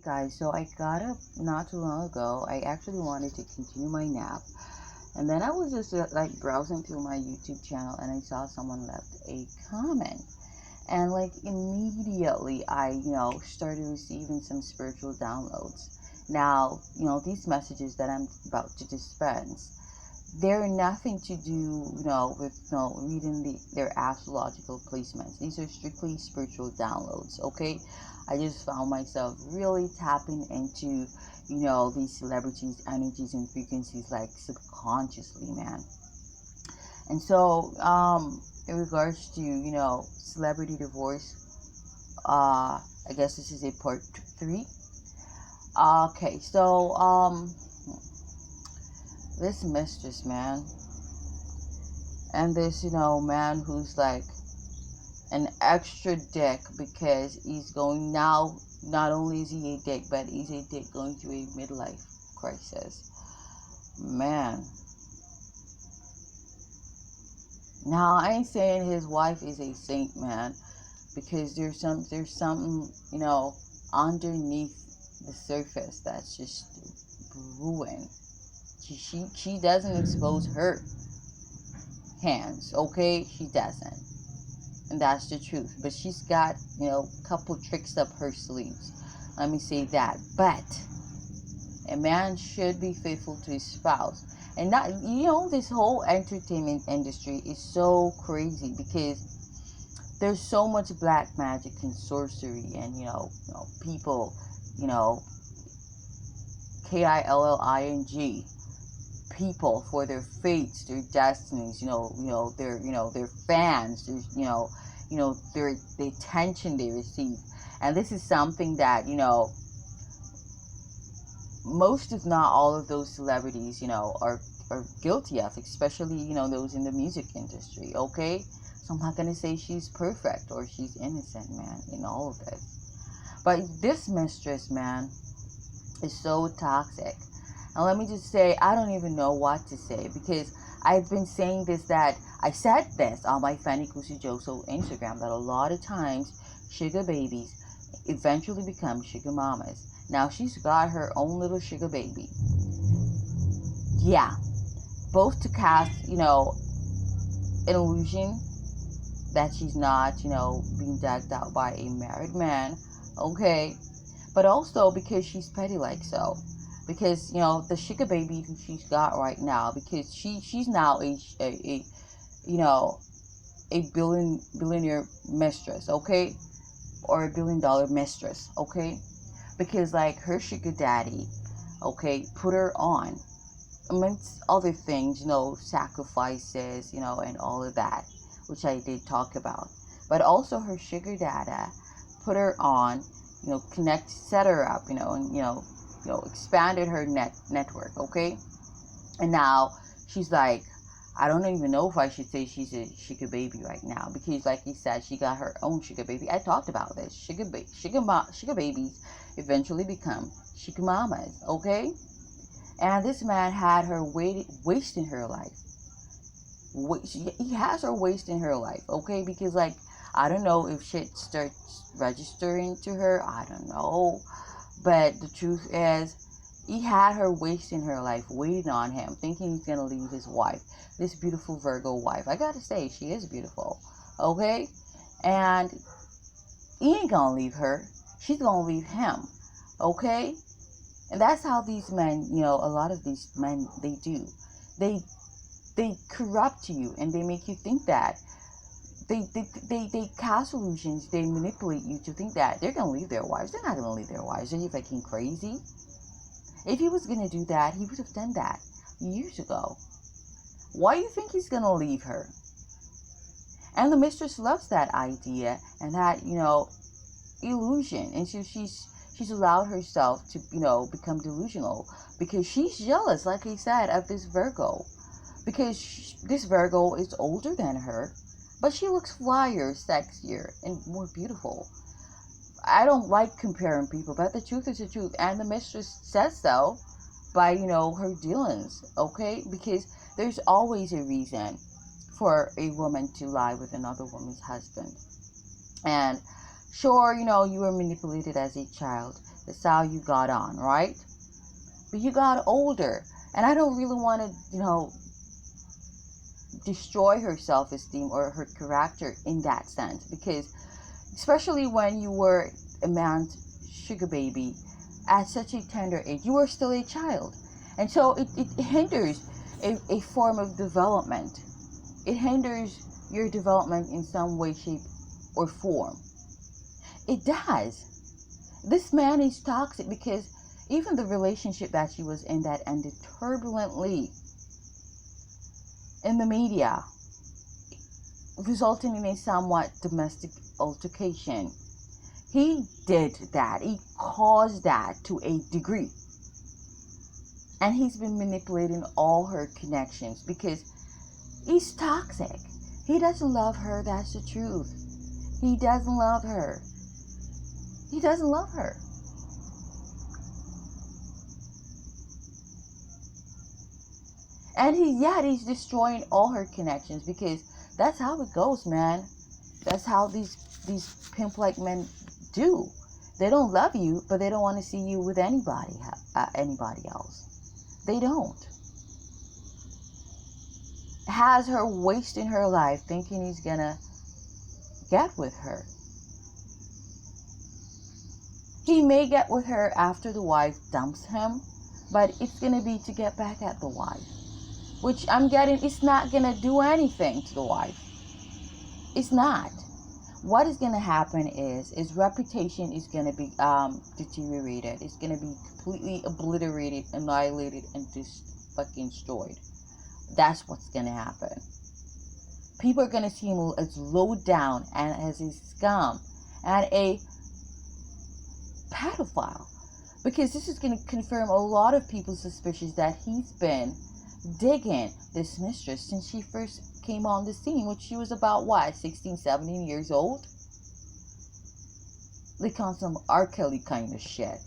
Guys, so I got up not too long ago. I actually wanted to continue my nap, and then I was just like browsing through my YouTube channel, and I saw someone left a comment, and like immediately I started receiving some spiritual downloads. Now these messages that I'm about to dispense, they're nothing to do with reading their astrological placements. These are strictly spiritual downloads. Okay, I just found myself really tapping into these celebrities energies and frequencies, like subconsciously, man. And so in regards to celebrity divorce, I guess this is a part 3. Okay, so this mistress, man, and this man who's like an extra dick, because he's going now, not only is he a dick, but he's a dick going through a midlife crisis, man. Now I ain't saying his wife is a saint, man, because there's something underneath the surface that's just brewing. She doesn't expose her hands, okay? She doesn't, and that's the truth. But she's got a couple tricks up her sleeves, let me say that. But a man should be faithful to his spouse, and not this whole entertainment industry is so crazy, because there's so much black magic and sorcery, and people, KILLING, people for their fates, their destinies, their fans, there's their the attention they receive. And this is something that most, if not all, of those celebrities are guilty of, especially those in the music industry. Okay, so I'm not gonna say she's perfect or she's innocent, man, in all of this. But this mistress, man, is so toxic. And let me just say, I don't even know what to say, because I've been saying this, that I said this on my Fanny Kusijoso Instagram, that a lot of times sugar babies eventually become sugar mamas. Now she's got her own little sugar baby. Yeah, both to cast an illusion that she's not being dragged out by a married man. Okay, but also because she's petty like so. Because the sugar baby who she's got right now, because she's now a billionaire mistress, okay, or $1 billion mistress, okay, because like her sugar daddy, okay, put her on amongst other things, sacrifices, and all of that, which I did talk about. But also her sugar dada put her on, set her up, and expanded her network, okay? And now she's like, I don't even know if I should say she's a sugar baby right now, because like you said, she got her own sugar baby. I talked about this. Sugar babies eventually become sugar mamas, okay? And this man had her wasting her life. He has her wasting her life, okay? Because like, I don't know if shit starts registering to her. I don't know. But the truth is, he had her wasting her life, waiting on him, thinking he's gonna leave his wife, this beautiful Virgo wife. I gotta say, she is beautiful, okay? And he ain't gonna leave her. She's gonna leave him, okay? And that's how these men, a lot of these men, they do. They corrupt you, and they make you think that they cast illusions. They manipulate you to think that they're gonna leave their wives. They're not gonna leave their wives. Are you fucking crazy? If he was gonna do that, he would have done that years ago. Why do you think he's gonna leave her? And the mistress loves that idea and that illusion, and so she's allowed herself to become delusional, because she's jealous, like I said, of this Virgo, because this Virgo is older than her, but she looks flyer, sexier, and more beautiful. I don't like comparing people, but the truth is the truth. And the mistress says so by, her dealings, okay? Because there's always a reason for a woman to lie with another woman's husband. And sure, you were manipulated as a child. That's how you got on, right? But you got older. And I don't really want to, destroy her self-esteem or her character in that sense. Because especially when you were a man's sugar baby at such a tender age, you were still a child. And so it hinders a form of development. It hinders your development in some way, shape, or form. It does. This man is toxic because even the relationship that she was in that ended turbulently in the media, resulting in a somewhat domestic altercation. He did that. He caused that to a degree. And he's been manipulating all her connections because he's toxic. He doesn't love her. That's the truth. He doesn't love her. He doesn't love her. And he's destroying all her connections because that's how it goes, man. That's how these pimp-like men do. They don't love you, but they don't want to see you with anybody else. They don't. Has her wasting her life thinking he's gonna get with her. He may get with her after the wife dumps him, but it's gonna be to get back at the wife. Which I'm getting, it's not gonna do anything to the wife. It's not. What is gonna happen is his reputation is gonna be deteriorated. It's gonna be completely obliterated, annihilated, and just fucking destroyed. That's what's gonna happen. People are gonna see him as low down and as a scum and a pedophile, because this is gonna confirm a lot of people's suspicions that he's been digging this mistress since she first came on the scene, which she was about what, 16, 17 years old? Like on some R. Kelly kind of shit.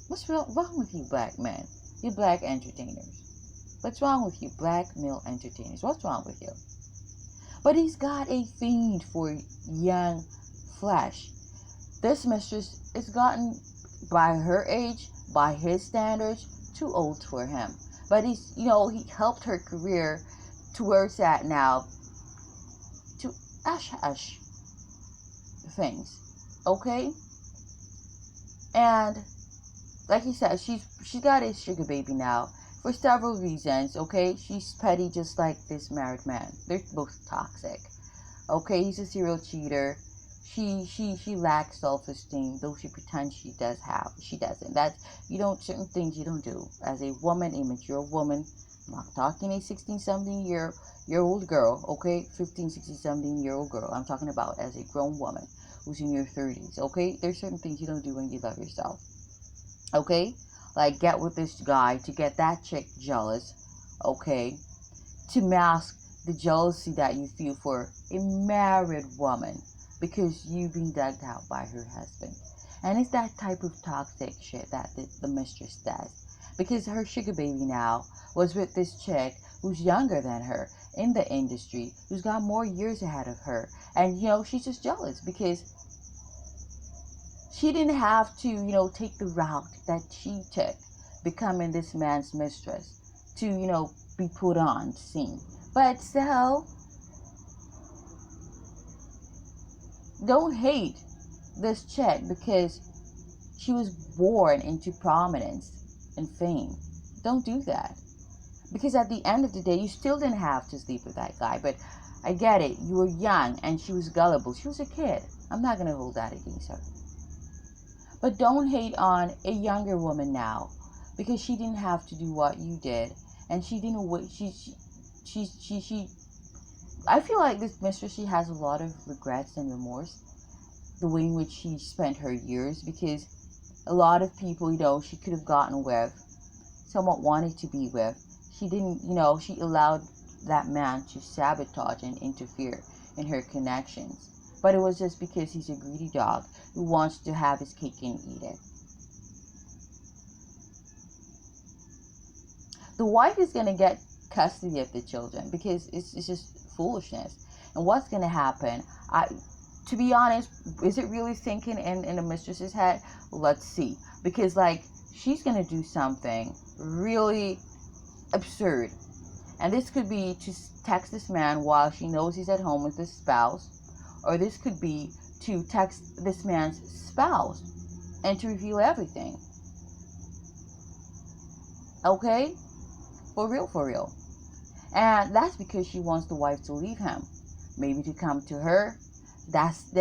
What's wrong with you black men? You black entertainers. What's wrong with you black male entertainers? What's wrong with you? But he's got a fiend for young flesh. This mistress is gotten, by her age, by his standards, too old for him. But he helped her career to where it's at now, to hush things, okay? And like he said, she's got a sugar baby now for several reasons, okay? She's petty just like this married man. They're both toxic, okay? He's a serial cheater. She lacks self-esteem, though she pretends she does have. She doesn't. Certain things you don't do. As a woman, a mature woman, I'm not talking a 16, 17-year-old girl, okay? 15, 16, 17-year-old girl. I'm talking about as a grown woman who's in your 30s, okay? There's certain things you don't do when you love yourself, okay? Like get with this guy to get that chick jealous, okay? To mask the jealousy that you feel for a married woman, because you've been dug out by her husband. And it's that type of toxic shit that the mistress does. Because her sugar baby now was with this chick who's younger than her in the industry, who's got more years ahead of her. And, she's just jealous because she didn't have to, take the route that she took, becoming this man's mistress, to, be put on scene. But so, don't hate this chick because she was born into prominence and fame. Don't do that. Because at the end of the day, you still didn't have to sleep with that guy. But I get it. You were young and she was gullible. She was a kid. I'm not going to hold that against her. But don't hate on a younger woman now, because she didn't have to do what you did. And she didn't wait. I feel like this mistress, she has a lot of regrets and remorse, the way in which she spent her years, because a lot of people, she could have gotten with, somewhat wanted to be with. She didn't, she allowed that man to sabotage and interfere in her connections. But it was just because he's a greedy dog who wants to have his cake and eat it. The wife is going to get custody of the children because it's just foolishness. And what's going to happen, To be honest, is it really thinking in the mistress's head? Let's see. Because, like, she's going to do something really absurd. And this could be to text this man while she knows he's at home with his spouse. Or this could be to text this man's spouse and to reveal everything. Okay? For real, for real. And that's because she wants the wife to leave him. Maybe to come to her. That's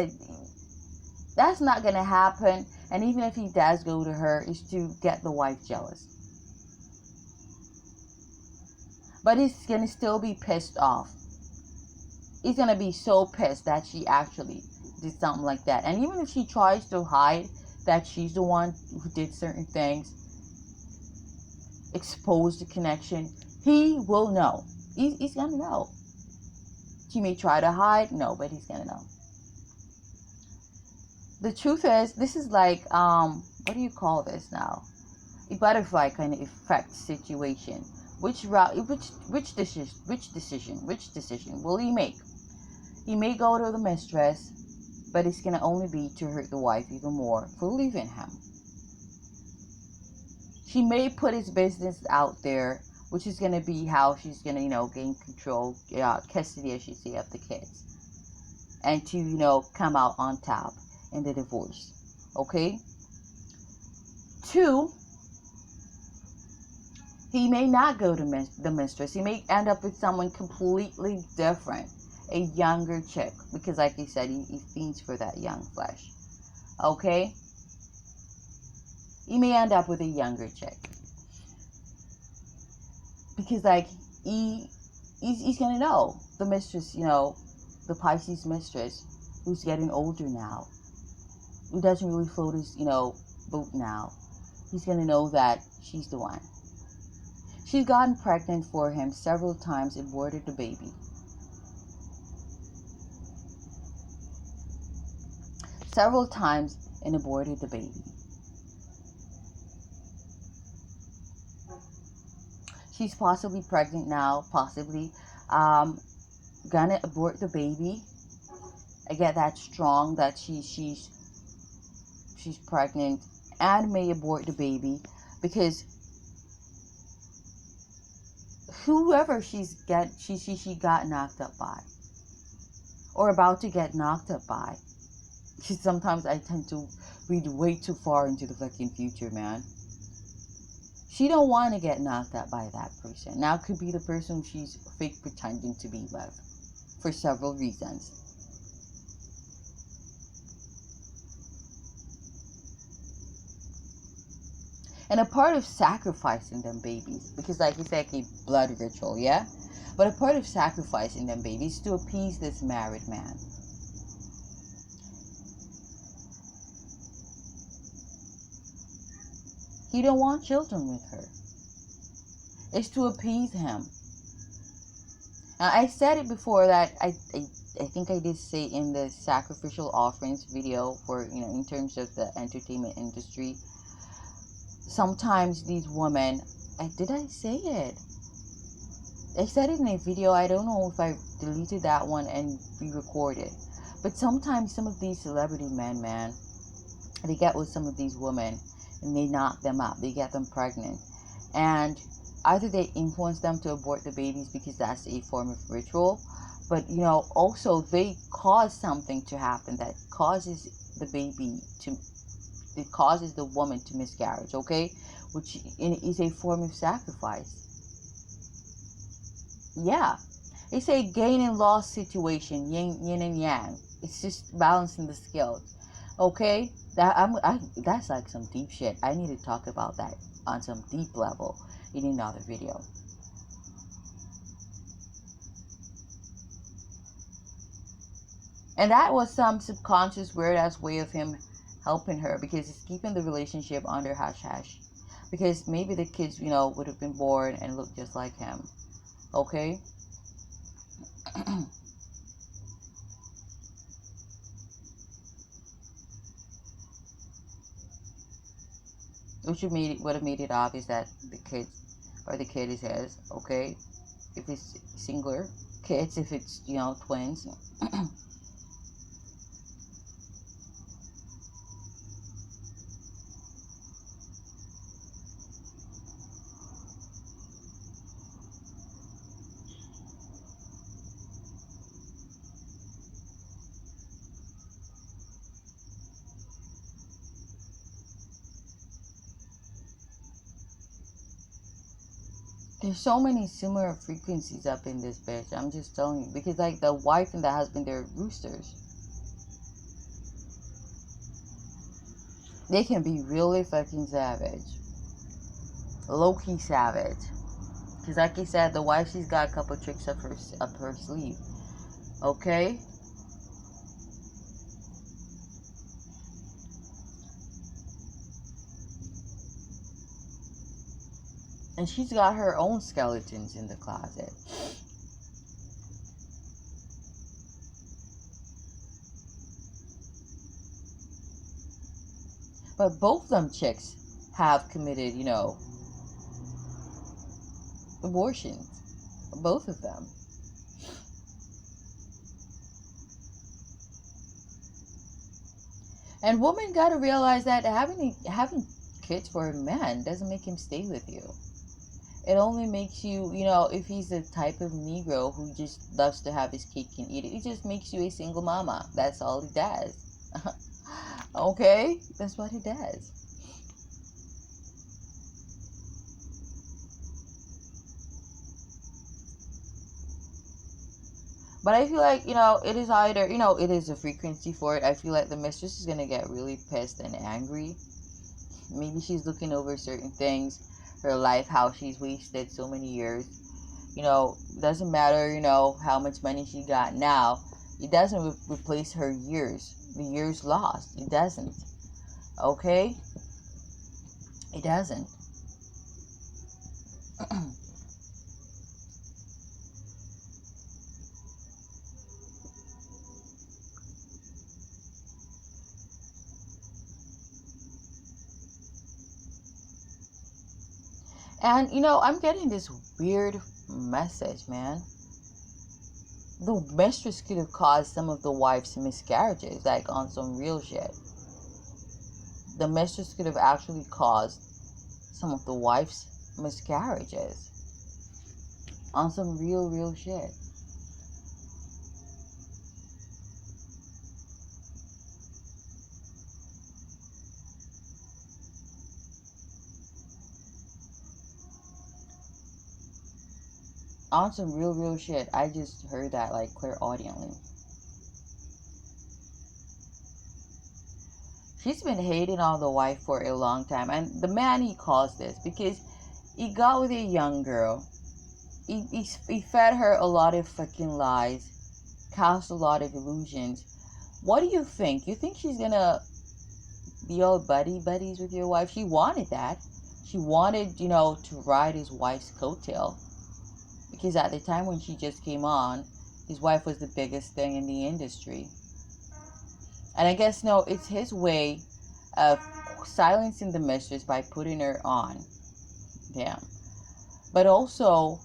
not going to happen. And even if he does go to her, it's to get the wife jealous. But he's going to still be pissed off. He's going to be so pissed that she actually did something like that. And even if she tries to hide that she's the one who did certain things, expose the connection, he will know. He's going to know. She may try to hide, no, but he's going to know. The truth is, this is like, what do you call this now? A butterfly kind of effect situation. Which decision will he make? He may go to the mistress, but it's going to only be to hurt the wife even more for leaving him. She may put his business out there, which is going to be how she's going to, gain control, custody, as she say, of the kids. And to, come out on top in the divorce. Okay? 2, he may not go to the mistress. He may end up with someone completely different. A younger chick. Because like he said, he fiends for that young flesh. Okay? He may end up with a younger chick. Because like, he's going to know. The mistress, the Pisces mistress, who's getting older now. Who doesn't really float his, boat now. He's going to know that she's the one. She's gotten pregnant for him several times, aborted the baby. Several times and aborted the baby. She's possibly pregnant now, possibly gonna abort the baby. I get that strong that she's pregnant and may abort the baby because whoever she got knocked up by or about to get knocked up by. Sometimes I tend to read way too far into the fucking future, man. She don't want to get knocked up by that person. Now it could be the person she's fake pretending to be with for several reasons. And a part of sacrificing them babies, because like it's like a blood ritual, yeah? But a part of sacrificing them babies is to appease this married man. He don't want children with her. It's to appease him. Now, I said it before that I think I did say in the sacrificial offerings video for, in terms of the entertainment industry. Sometimes these women, did I say it? I said it in a video. I don't know if I deleted that one and re-recorded. But sometimes some of these celebrity men, man, they get with some of these women and they knock them up. They get them pregnant. And either they influence them to abort the babies because that's a form of ritual. But, also they cause something to happen that causes the baby to, it causes the woman to miscarriage, okay? Which is a form of sacrifice. Yeah. They say gain and loss situation, yin and yang. It's just balancing the scales. Okay? That's like some deep shit. I need to talk about that on some deep level in another video. And that was some subconscious weird ass way of him helping her because it's keeping the relationship under hush hush. Because maybe the kids, would have been born and looked just like him. Okay? Which would have made it obvious that the kid is his, okay? If it's singular kids, if it's, twins. There's so many similar frequencies up in this bitch. I'm just telling you. Because, like, the wife and the husband, they're roosters. They can be really fucking savage. Low-key savage. Because, like I said, the wife, she's got a couple tricks up her sleeve. Okay? And she's got her own skeletons in the closet. But both them chicks have committed, you know, abortions. Both of them. And women gotta realize that having kids for a man doesn't make him stay with you. It only makes you, you know, if he's the type of Negro who just loves to have his cake and eat it, it just makes you a single mama. That's all he does. Okay? That's what he does. But I feel like, you know, it is either, you know, it is a frequency for it. I feel like the mistress is going to get really pissed and angry. Maybe she's looking over certain things, her life, how she's wasted so many years. You know, doesn't matter, you know, how much money she got now. It doesn't replace her years, the years lost. It doesn't. Okay? It doesn't. And, you know, I'm getting this weird message, man. The mistress could have caused some of the wife's miscarriages, like on some real shit. The mistress could have actually caused some of the wife's miscarriages on some real shit. On some real shit. I just heard that like clairaudiently. She's been hating on the wife for a long time, and the man, he caused this because he got with a young girl. He fed her a lot of fucking lies, cast a lot of illusions. What do you think? You think she's gonna be all buddies with your wife? She wanted that. She wanted, you know, to ride his wife's coattail. Because at the time when she just came on, his wife was the biggest thing in the industry. And I guess, no, it's his way of silencing the mistress by putting her on. Damn. But also,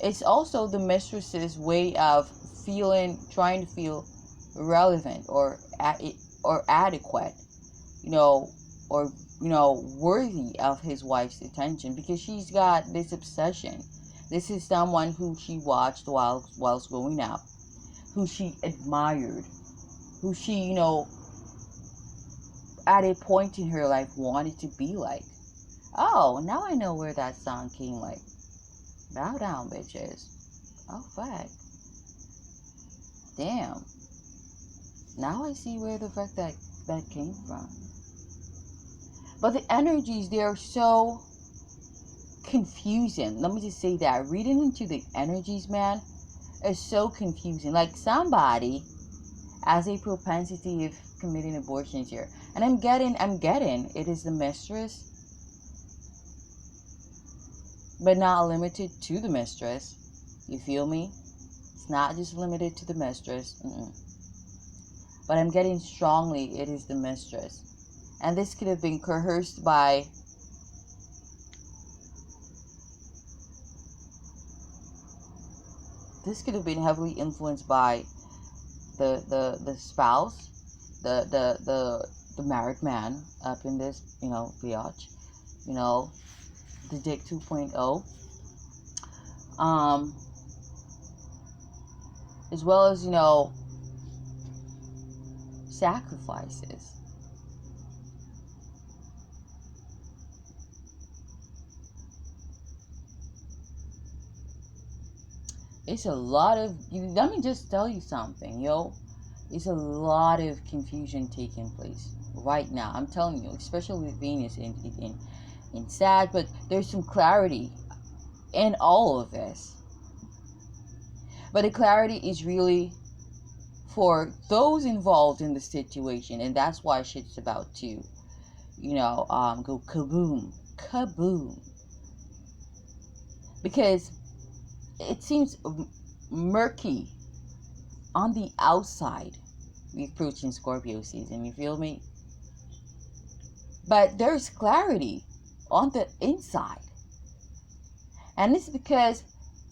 it's also the mistress's way of trying to feel relevant or adequate, you know, or, you know, worthy of his wife's attention, because she's got this obsession. This is someone who she watched whilst growing up, who she admired, who she, you know, at a point in her life wanted to be like. Oh, now I know where that song came like. Bow down, bitches. Oh, fuck. Damn. Now I see where the fuck that came from. But the energies, they are so confusing. Let me just say that. Reading into the energies, man, is so confusing. Like, somebody has a propensity of committing abortions here. And I'm getting it is the mistress, but not limited to the mistress. You feel me? It's not just limited to the mistress. But I'm getting strongly it is the mistress. And this could have been coerced by heavily influenced by the spouse, the married man up in this, you know, biatch, you know, the dick 2.0, as well as, you know, sacrifices. It's a lot of, let me just tell you something, yo. It's a lot of confusion taking place right now. I'm telling you, especially with Venus in Sag, but there's some clarity in all of this. But the clarity is really for those involved in the situation, and that's why shit's about to, go kaboom, kaboom. Because it seems murky on the outside. We're approaching Scorpio season, you feel me? But there's clarity on the inside. And it's because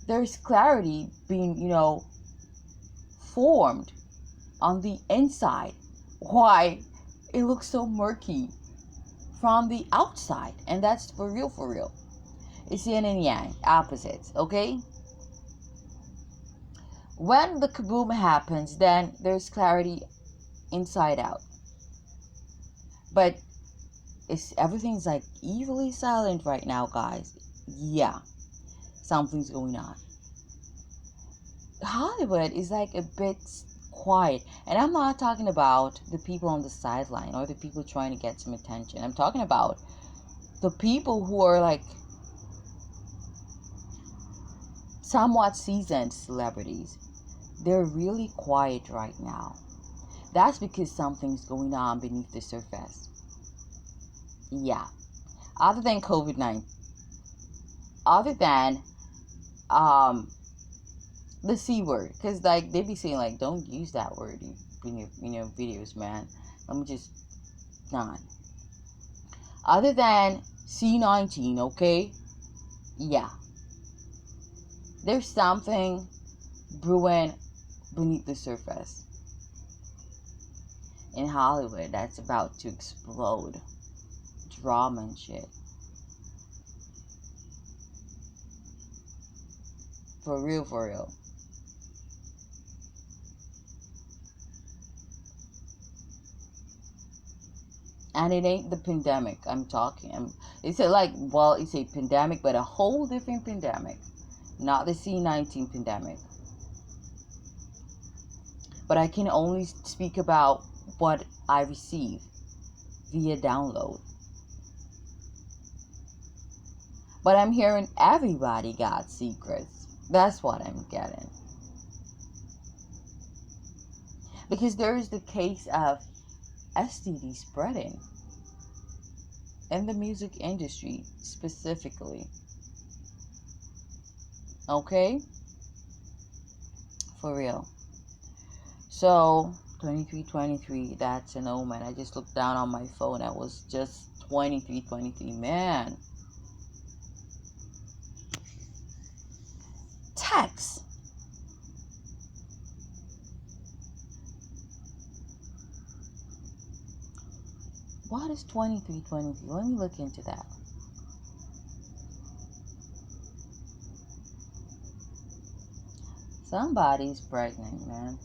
there's clarity being, formed on the inside. Why it looks so murky from the outside. And that's for real, for real. It's yin and yang, opposites, okay? When the kaboom happens, then there's clarity inside out. But everything's like evilly silent right now, guys. Yeah, something's going on. Hollywood is like a bit quiet, and I'm not talking about the people on the sideline or the people trying to get some attention. I'm talking about the people who are like somewhat seasoned celebrities. They're really quiet right now. That's because something's going on beneath the surface. Yeah. Other than COVID-19, other than the C word, because like they be saying like don't use that word in your videos, man. Let me just not. Other than C19, okay? Yeah. There's something brewing beneath the surface in Hollywood that's about to explode. Drama and shit. For real, for real. And it ain't the pandemic I'm talking. It's a pandemic, but a whole different pandemic. Not the C19 pandemic. But I can only speak about what I receive via download. But I'm hearing everybody got secrets. That's what I'm getting. Because there is the case of STD spreading in the music industry specifically. Okay? For real. So, 2323, that's an omen. I just looked down on my phone. That was just 2323. Man. Text. What is 2323? Let me look into that. Somebody's pregnant, man.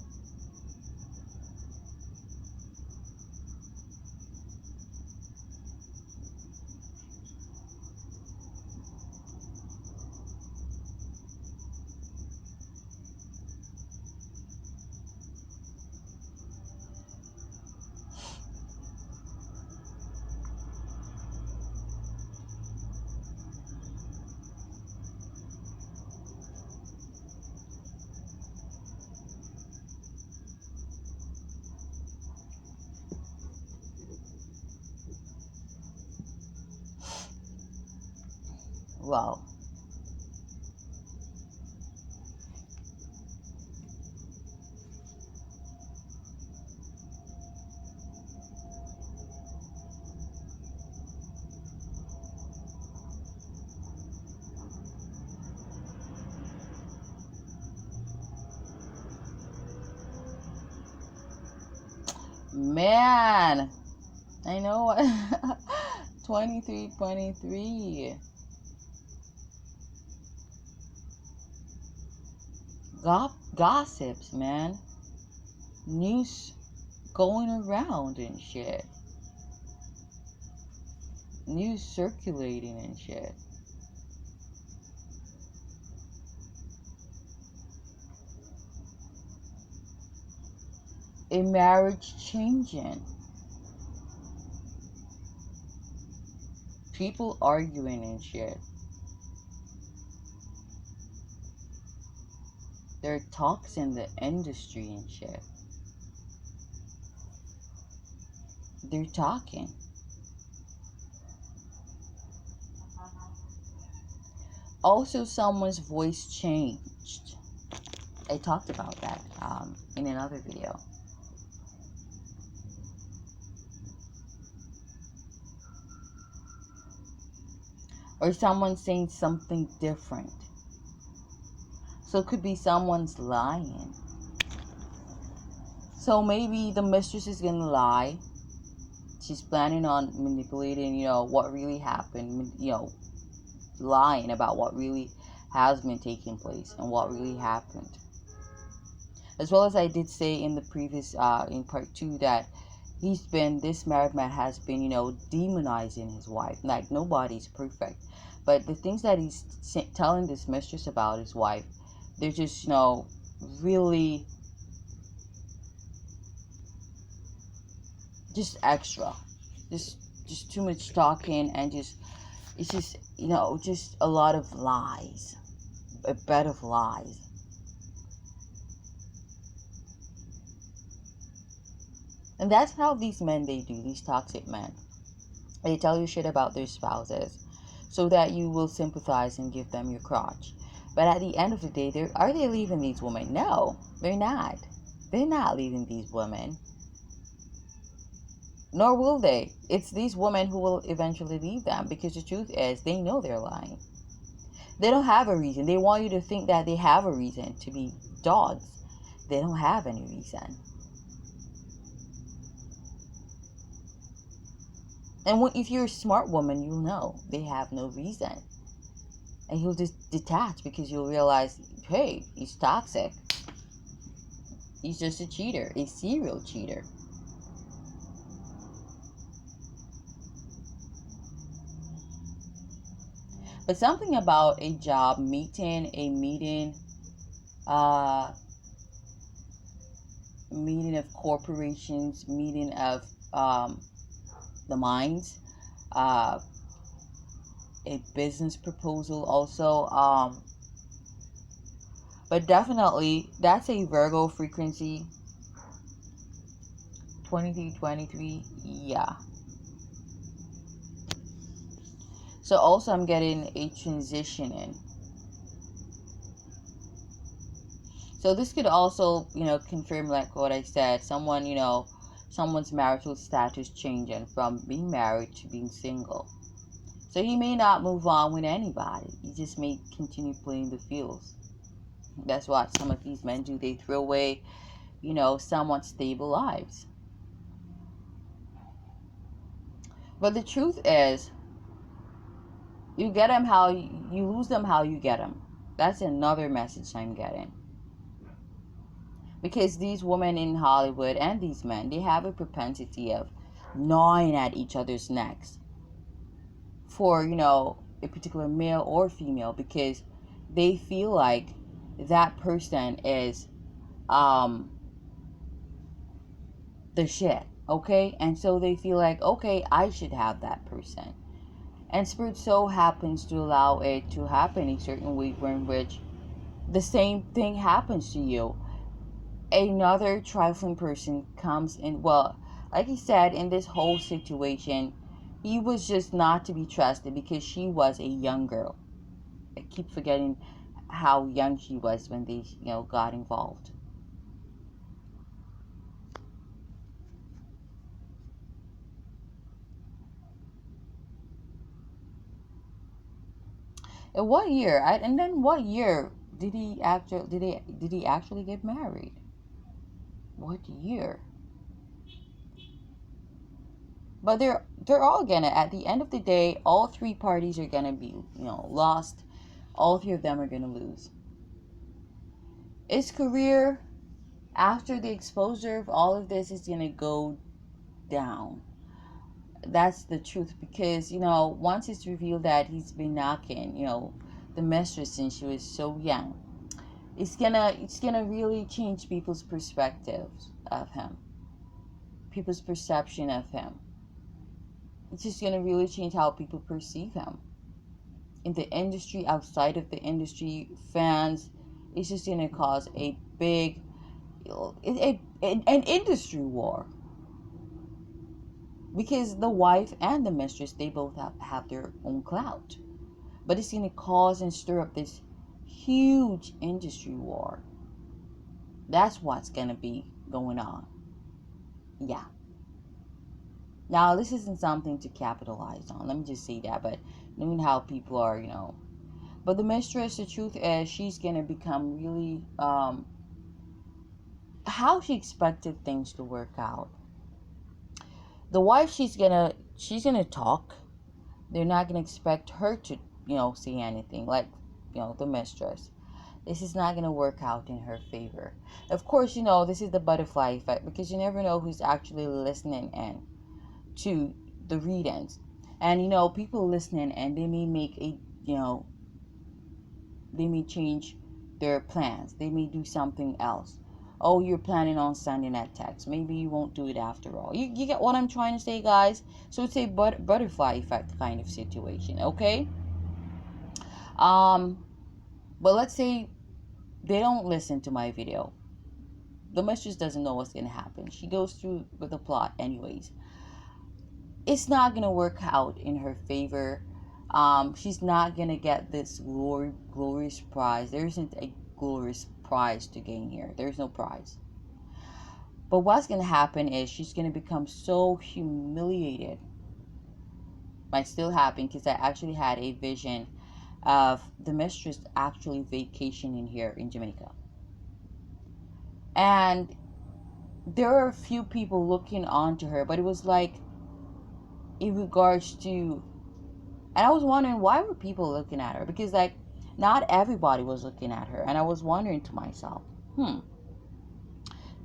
Wow. Man, I know what. 2323. Gossips, man. News going around and shit. News circulating and shit. a marriage changing. People arguing and shit. There are talks in the industry and shit. They're talking. Also, someone's voice changed. I talked about that in another video. Or someone saying something different. So it could be someone's lying. So maybe the mistress is gonna lie. She's planning on manipulating, what really happened, lying about what really has been taking place and what really happened. As well as I did say in the previous, in part 2, that this married man has been, demonizing his wife. Like, nobody's perfect. But the things that he's telling this mistress about his wife, they're just, really just extra. Just too much talking, and it's just, just a lot of lies. A bed of lies. And that's how these men, they do, these toxic men. They tell you shit about their spouses so that you will sympathize and give them your crotch. But at the end of the day, are they leaving these women? No, they're not. They're not leaving these women. Nor will they. It's these women who will eventually leave them, because the truth is, they know they're lying. They don't have a reason. They want you to think that they have a reason to be dogs. They don't have any reason. And if you're a smart woman, you'll know they have no reason. And you'll just detach, because you'll realize, hey, he's toxic. He's just a cheater, a serial cheater. But something about a job, meeting of corporations, meeting of the minds, a business proposal also, but definitely that's a Virgo frequency. 23, yeah. So also I'm getting a transition in. So this could also, confirm, like what I said, someone's marital status changing from being married to being single. So he may not move on with anybody. He just may continue playing the fields. That's what some of these men do. They throw away, somewhat stable lives. But the truth is, you get them how you lose them, how you get them. That's another message I'm getting. Because these women in Hollywood and these men, they have a propensity of gnawing at each other's necks for, a particular male or female, because they feel like that person is the shit, okay? And so they feel like, okay, I should have that person. And Spirit so happens to allow it to happen a certain way in which the same thing happens to you. Another trifling person comes in. Well, like he said, in this whole situation, he was just not to be trusted because she was a young girl. I keep forgetting how young she was when they, got involved. And what year? And then what year did he actually get married? What year? But they're all gonna, at the end of the day, all three parties are gonna be, lost. All three of them are gonna lose. His career, after the exposure of all of this, is gonna go down. That's the truth, because once it's revealed that he's been knocking, the mistress since she was so young, it's gonna really change people's perspectives of him. people's perception of him. It's just going to really change how people perceive him. In the industry, outside of the industry, fans, it's just going to cause a big, an industry war. Because the wife and the mistress, they both have their own clout. But it's going to cause and stir up this huge industry war. That's what's going to be going on. Yeah. Now, this isn't something to capitalize on. Let me just say that. But knowing how people are, you know. But the mistress, the truth is, she's going to become really, how she expected things to work out. The wife, she's gonna talk. They're not gonna expect her to, you know, say anything. Like, you know, the mistress. This is not gonna work out in her favor. Of course, you know, this is the butterfly effect, because you never know who's actually listening in to the readings. And, you know, people listening, and they may make a, you know, they may change their plans. They may do something else. Oh, you're planning on sending that text. Maybe you won't do it after all. You get what I'm trying to say, guys? So it's a butterfly effect kind of situation, okay? But let's say they don't listen to my video. The mistress doesn't know what's going to happen. She goes through with the plot anyways. It's not going to work out in her favor. She's not going to get this glorious prize. There isn't a glorious prize to gain here. There's no prize. But what's going to happen is she's going to become so humiliated. Might still happen, because I actually had a vision of the mistress actually vacationing here in Jamaica. And there are a few people looking onto her, but it was like in regards to, and I was wondering, why were people looking at her? Because, like, not everybody was looking at her. And I was wondering to myself,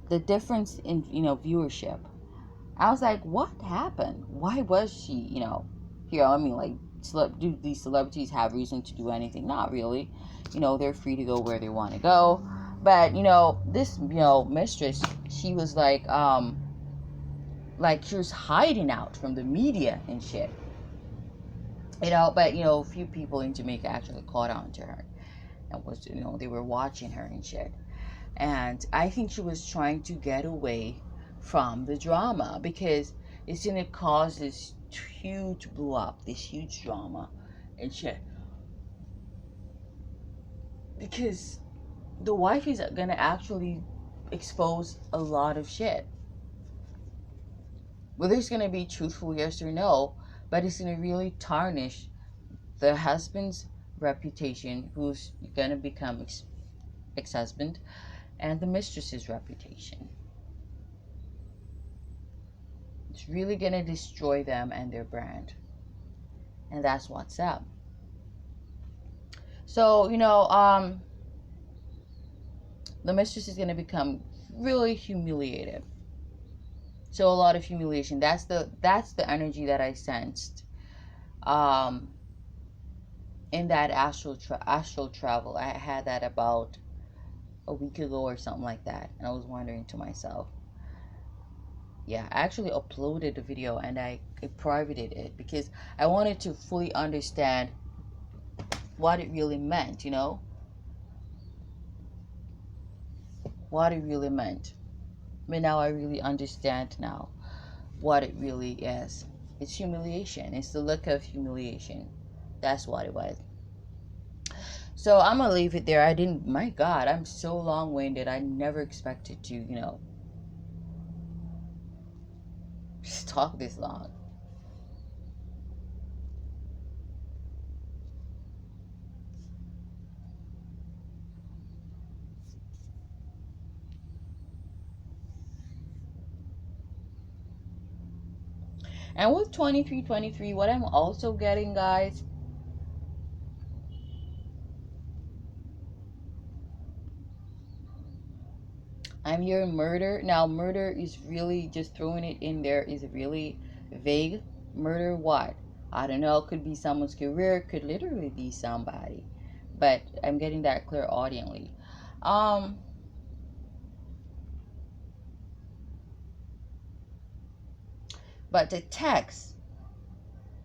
the difference in, you know, viewership. I was like, what happened? Why was she, you know, here? I mean, like, do these celebrities have reason to do anything? Not really. You know, they're free to go where they want to go. But, you know, this, you know, mistress, she was like she was hiding out from the media and shit. You know, but, you know, a few people in Jamaica actually caught on to her. And was, you know, they were watching her and shit. And I think she was trying to get away from the drama, because it's going to cause this huge blow up, this huge drama and shit. Because the wife is going to actually expose a lot of shit. Whether it's going to be truthful, yes or no, but it's going to really tarnish the husband's reputation, who's going to become ex-husband, and the mistress's reputation. It's really going to destroy them and their brand. And that's what's up. So, you know, the mistress is going to become really humiliated. So a lot of humiliation. That's the energy that I sensed in that astral travel. I had that about a week ago or something like that, and I was wondering to myself, yeah, I actually uploaded the video and I privated it, because I wanted to fully understand what it really meant, you know, what it really meant. But now I really understand now what it really is. It's humiliation. It's the look of humiliation. That's what it was. So I'm gonna leave it there. My God, I'm so long-winded. I never expected to, you know, just talk this long. And with 2323, what I'm also getting, guys, I'm hearing murder. Now, murder is really, just throwing it in there, is really vague. Murder what? I don't know. Could be someone's career. Could literally be somebody. But I'm getting that clear audiently. But the text,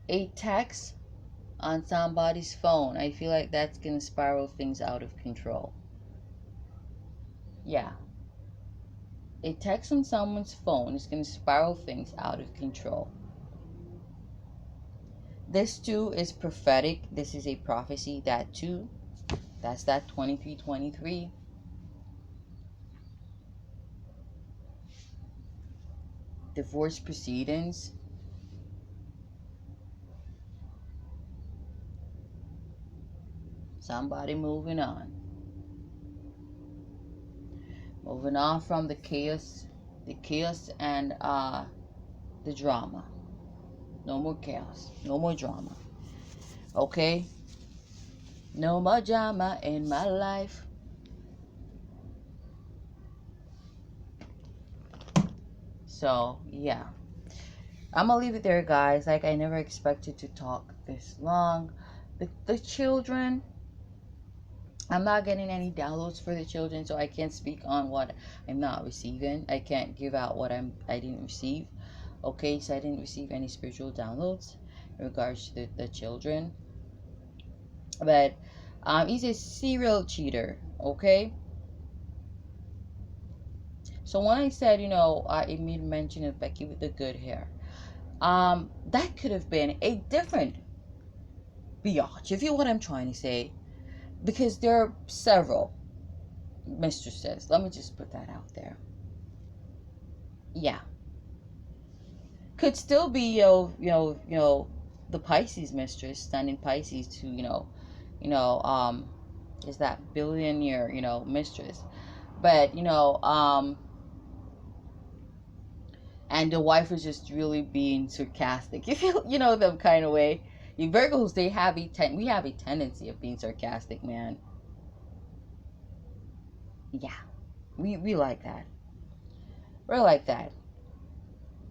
a text on somebody's phone, I feel like that's gonna spiral things out of control. Yeah. A text on someone's phone is gonna spiral things out of control. This too is prophetic. This is a prophecy. That too, that's that 2323. Divorce proceedings. Somebody moving on. Moving on from the chaos and the drama. No more chaos. No more drama. Okay? No more drama in my life. So, yeah. I'm gonna leave it there, guys. Like, I never expected to talk this long. The children, I'm not getting any downloads for the children, so I can't speak on what I'm not receiving. I can't give out what I didn't receive. Okay, so I didn't receive any spiritual downloads in regards to the children. But he's a serial cheater. Okay. So when I said, I made mention of Becky with the good hair, that could have been a different biatch, if you know what I'm trying to say, because there are several mistresses. Let me just put that out there. Yeah, could still be the Pisces mistress, standing Pisces to is that billionaire mistress, but and the wife was just really being sarcastic. If you know them kind of way. You Virgos, we have a tendency of being sarcastic, man. Yeah, we like that. We're like that,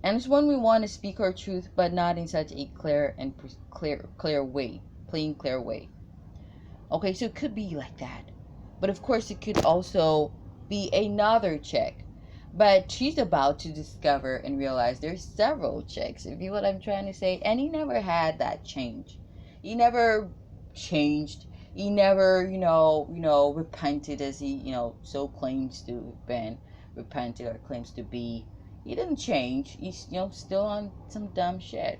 and it's when we want to speak our truth, but not in such a clear way, plain clear way. Okay, so it could be like that, but of course it could also be another chick. But she's about to discover and realize there's several chicks, if you know what I'm trying to say. And he never had that change. He never changed. He never, repented as he, so claims to have been repented or claims to be. He didn't change. He's, still on some dumb shit.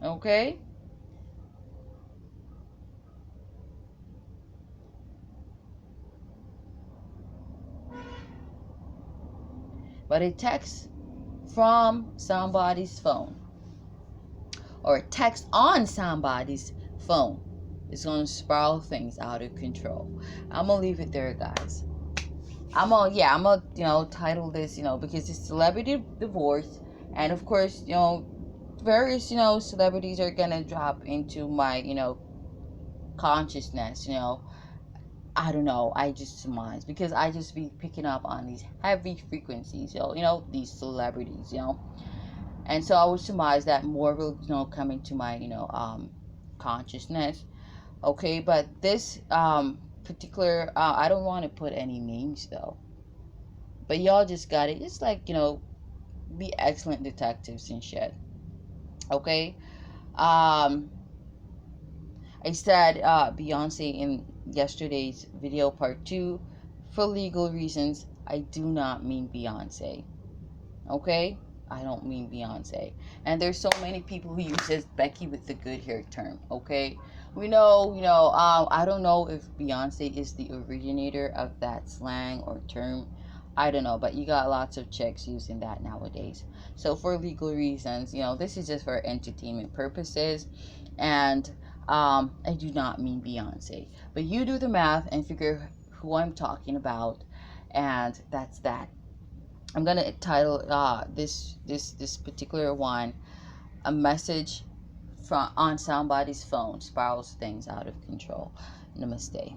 Okay? But a text from somebody's phone or a text on somebody's phone is going to spiral things out of control. I'm going to leave it there, guys. I'm going to title this, because it's celebrity divorce. And of course, various, celebrities are going to drop into my, consciousness, I don't know. I just surmise because I just be picking up on these heavy frequencies, these celebrities, and so I would surmise that more will, come into my, consciousness. Okay, but this particular, I don't want to put any names though, but y'all just got it. It's like, be excellent detectives and shit. Okay, I said Beyonce in yesterday's video part 2. For legal reasons, I do not mean Beyonce. Okay? I don't mean Beyonce. And there's so many people who uses Becky with the good hair term. Okay? We know, I don't know if Beyonce is the originator of that slang or term. I don't know, but you got lots of chicks using that nowadays. So for legal reasons, this is just for entertainment purposes. And I do not mean Beyonce. But you do the math and figure who I'm talking about. And that's that. I'm going to title this particular one, A Message on Somebody's Phone Spirals Things Out of Control. Namaste.